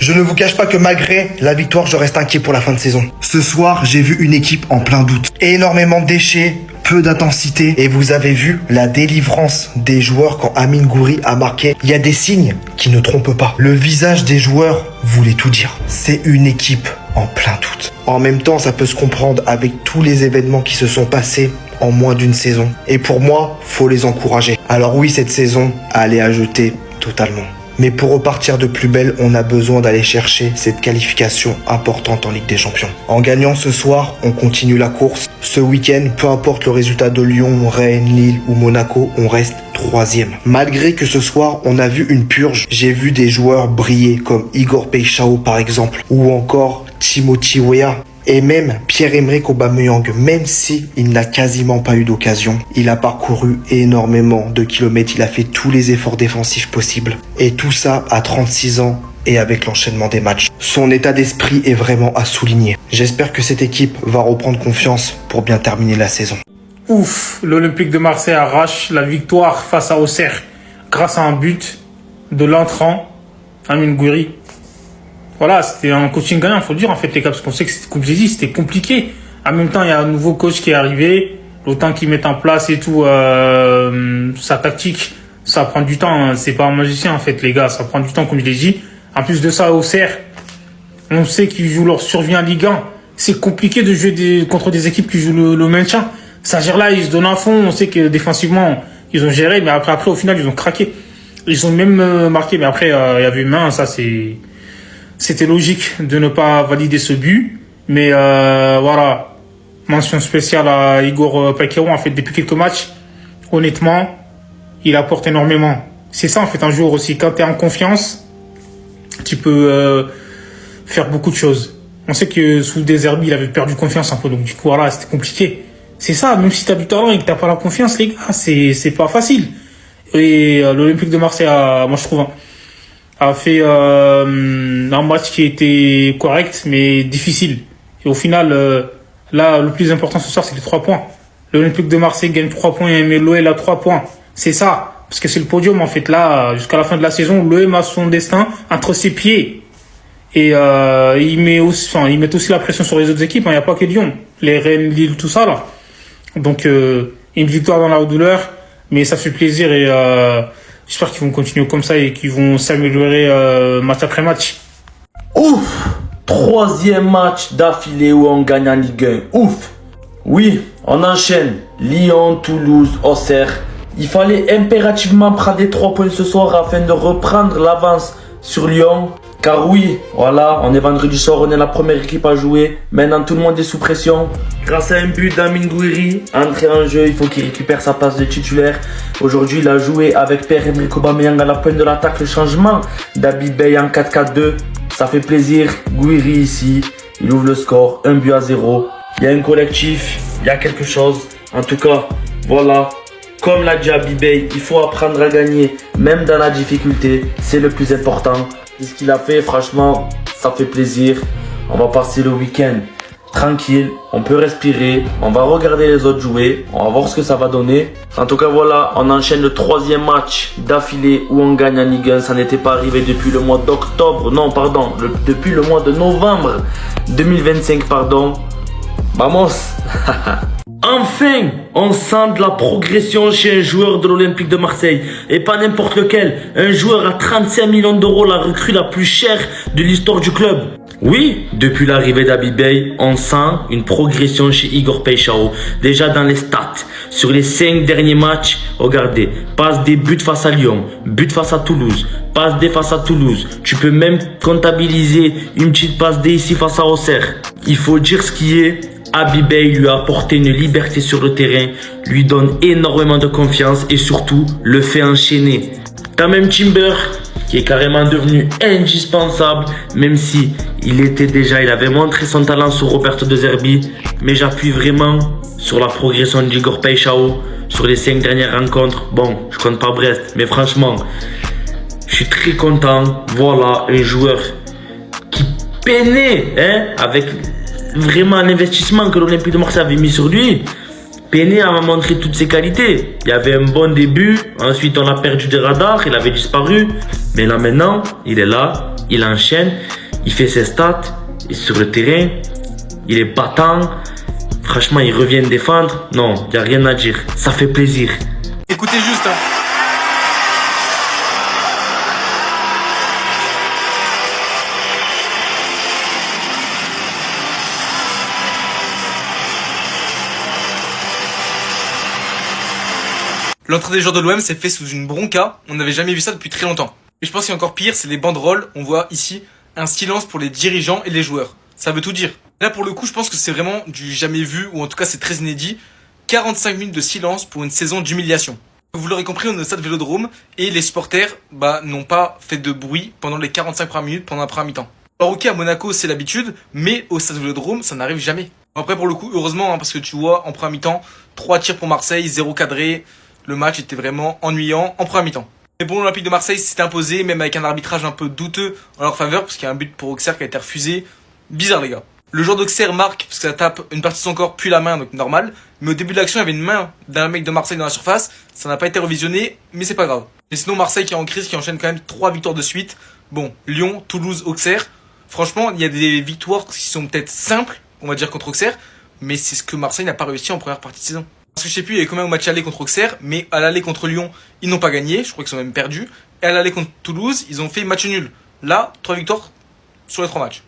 Je ne vous cache pas que malgré la victoire, je reste inquiet pour la fin de saison. Ce soir, j'ai vu une équipe en plein doute. Énormément de déchets, peu d'intensité. Et vous avez vu la délivrance des joueurs quand Amine Gouiri a marqué. Il y a des signes qui ne trompent pas. Le visage des joueurs voulait tout dire. C'est une équipe en plein doute. En même temps, ça peut se comprendre avec tous les événements qui se sont passés en moins d'une saison. Et pour moi, faut les encourager. Alors oui, cette saison, elle est à jeter totalement. Mais pour repartir de plus belle, on a besoin d'aller chercher cette qualification importante en Ligue des Champions. En gagnant ce soir, on continue la course. Ce week-end, peu importe le résultat de Lyon, Rennes, Lille ou Monaco, on reste 3e. Malgré que ce soir, on a vu une purge, j'ai vu des joueurs briller comme Igor Paixão par exemple, ou encore Timothy Weah. Et même Pierre-Emerick Aubameyang, même si il n'a quasiment pas eu d'occasion, il a parcouru énormément de kilomètres, il a fait tous les efforts défensifs possibles. Et tout ça à 36 ans et avec l'enchaînement des matchs. Son état d'esprit est vraiment à souligner. J'espère que cette équipe va reprendre confiance pour bien terminer la saison. Ouf, l'Olympique de Marseille arrache la victoire face à Auxerre grâce à un but de l'entrant Amine Gouiri. Voilà, c'était un coaching gagnant, faut le dire en fait les gars, parce qu'on sait que comme j'ai dit, c'était compliqué. En même temps, il y a un nouveau coach qui est arrivé, le temps qu'il mette en place et tout, sa tactique, ça prend du temps. C'est pas un magicien en fait les gars, ça prend du temps comme je l'ai dit. En plus de ça, Auxerre, on sait qu'ils jouent leur survie en Ligue 1. C'est compliqué de jouer contre des équipes qui jouent le maintien. Ça gère là, ils se donnent à fond. On sait que défensivement, ils ont géré, mais après au final, ils ont craqué. Ils ont même marqué, mais après, il y avait une main, ça c'était logique de ne pas valider ce but. Mais voilà, mention spéciale à Igor Paixão. En fait, depuis quelques matchs, honnêtement, il apporte énormément. C'est ça, en fait, un joueur aussi. Quand tu es en confiance, tu peux faire beaucoup de choses. On sait que sous Deserbi, il avait perdu confiance un peu. Donc, du coup, voilà, c'était compliqué. C'est ça, même si tu as du talent et que tu n'as pas la confiance, les gars, c'est pas facile. Et l'Olympique de Marseille, moi, je trouve, a fait un match qui était correct, mais difficile. Et au final, là, le plus important ce soir, c'est les 3 points. L'Olympique de Marseille gagne 3 points, mais l'OL a 3 points. C'est ça, parce que c'est le podium, en fait. Là, jusqu'à la fin de la saison, l'OM a son destin entre ses pieds. Et ils mettent aussi la pression sur les autres équipes. Il n'y a pas que Lyon, les Rennes, Lille, tout ça, là. Donc, une victoire dans la douleur, mais ça fait plaisir et j'espère qu'ils vont continuer comme ça et qu'ils vont s'améliorer match après match. Ouf! 3e match d'affilée où on gagne en Ligue 1. Ouf! Oui, on enchaîne. Lyon, Toulouse, Auxerre. Il fallait impérativement prendre les 3 points ce soir afin de reprendre l'avance sur Lyon. Car oui, voilà, on est vendredi soir, on est la première équipe à jouer. Maintenant, tout le monde est sous pression. Grâce à un but d'Amine Gouiri, entré en jeu, il faut qu'il récupère sa place de titulaire. Aujourd'hui, il a joué avec Pierre-Emerick Aubameyang à la pointe de l'attaque. Le changement d'Abibey en 4-4-2, ça fait plaisir. Gouiri ici, il ouvre le score, 1-0. Il y a un collectif, il y a quelque chose. En tout cas, voilà. Comme l'a dit Abibey, il faut apprendre à gagner, même dans la difficulté. C'est le plus important. C'est ce qu'il a fait, franchement, ça fait plaisir. On va passer le week-end tranquille, on peut respirer, on va regarder les autres jouer, on va voir ce que ça va donner. En tout cas, voilà, on enchaîne le 3e match d'affilée où on gagne en Ligue 1. Ça n'était pas arrivé depuis le mois d'octobre, non, pardon, depuis le mois de novembre 2025, pardon. Vamos. Enfin, on sent de la progression chez un joueur de l'Olympique de Marseille. Et pas n'importe lequel. Un joueur à 35 millions d'euros, la recrue la plus chère de l'histoire du club. Oui, depuis l'arrivée d'Abibey, on sent une progression chez Igor Paixão. Déjà dans les stats, sur les 5 derniers matchs, regardez, passe des buts face à Lyon, but face à Toulouse, passe des face à Toulouse. Tu peux même comptabiliser une petite passe D ici face à Auxerre. Il faut dire ce qui est. Abibey lui a apporté une liberté sur le terrain, lui donne énormément de confiance et surtout le fait enchaîner. T'as même Timber qui est carrément devenu indispensable, même si il avait montré son talent sur Roberto De Zerbi. Mais j'appuie vraiment sur la progression d'Igor Paixão sur les 5 dernières rencontres. Bon, je compte pas Brest, mais franchement, je suis très content. Voilà un joueur qui peinait avec vraiment l'investissement que l'Olympique de Marseille avait mis sur lui. Payet m'a montré toutes ses qualités. Il y avait un bon début, ensuite on a perdu des radars, il avait disparu. Mais là maintenant, il est là, il enchaîne, il fait ses stats, et sur le terrain, il est battant. Franchement, il revient défendre. Non, il n'y a rien à dire. Ça fait plaisir. Écoutez juste, hein. L'entrée des joueurs de l'OM s'est fait sous une bronca, on n'avait jamais vu ça depuis très longtemps. Et je pense qu'il y a encore pire, c'est les banderoles, on voit ici un silence pour les dirigeants et les joueurs. Ça veut tout dire. Là pour le coup je pense que c'est vraiment du jamais vu, ou en tout cas c'est très inédit. 45 minutes de silence pour une saison d'humiliation. Vous l'aurez compris, on est au stade Vélodrome, et les supporters n'ont pas fait de bruit pendant les 45 premières minutes pendant la première mi-temps. Alors ok, à Monaco c'est l'habitude, mais au stade Vélodrome ça n'arrive jamais. Après pour le coup, heureusement, hein, parce que tu vois, en première mi-temps, 3 tirs pour Marseille, 0 cadré. Le match était vraiment ennuyant en première mi-temps. Mais bon, l'Olympique de Marseille s'est imposé, même avec un arbitrage un peu douteux en leur faveur, parce qu'il y a un but pour Auxerre qui a été refusé. Bizarre les gars. Le joueur d'Auxerre marque, parce que ça tape une partie de son corps, puis la main, donc normal. Mais au début de l'action, il y avait une main d'un mec de Marseille dans la surface. Ça n'a pas été revisionné, mais c'est pas grave. Mais sinon, Marseille qui est en crise, qui enchaîne quand même 3 victoires de suite. Bon, Lyon, Toulouse, Auxerre. Franchement, il y a des victoires qui sont peut-être simples, on va dire, contre Auxerre. Mais c'est ce que Marseille n'a pas réussi en première partie de saison. Parce que je sais plus, il y avait combien au match aller contre Auxerre, mais à l'aller contre Lyon, ils n'ont pas gagné, je crois qu'ils ont même perdu. Et à l'aller contre Toulouse, ils ont fait match nul. Là, 3 victoires sur les 3 matchs.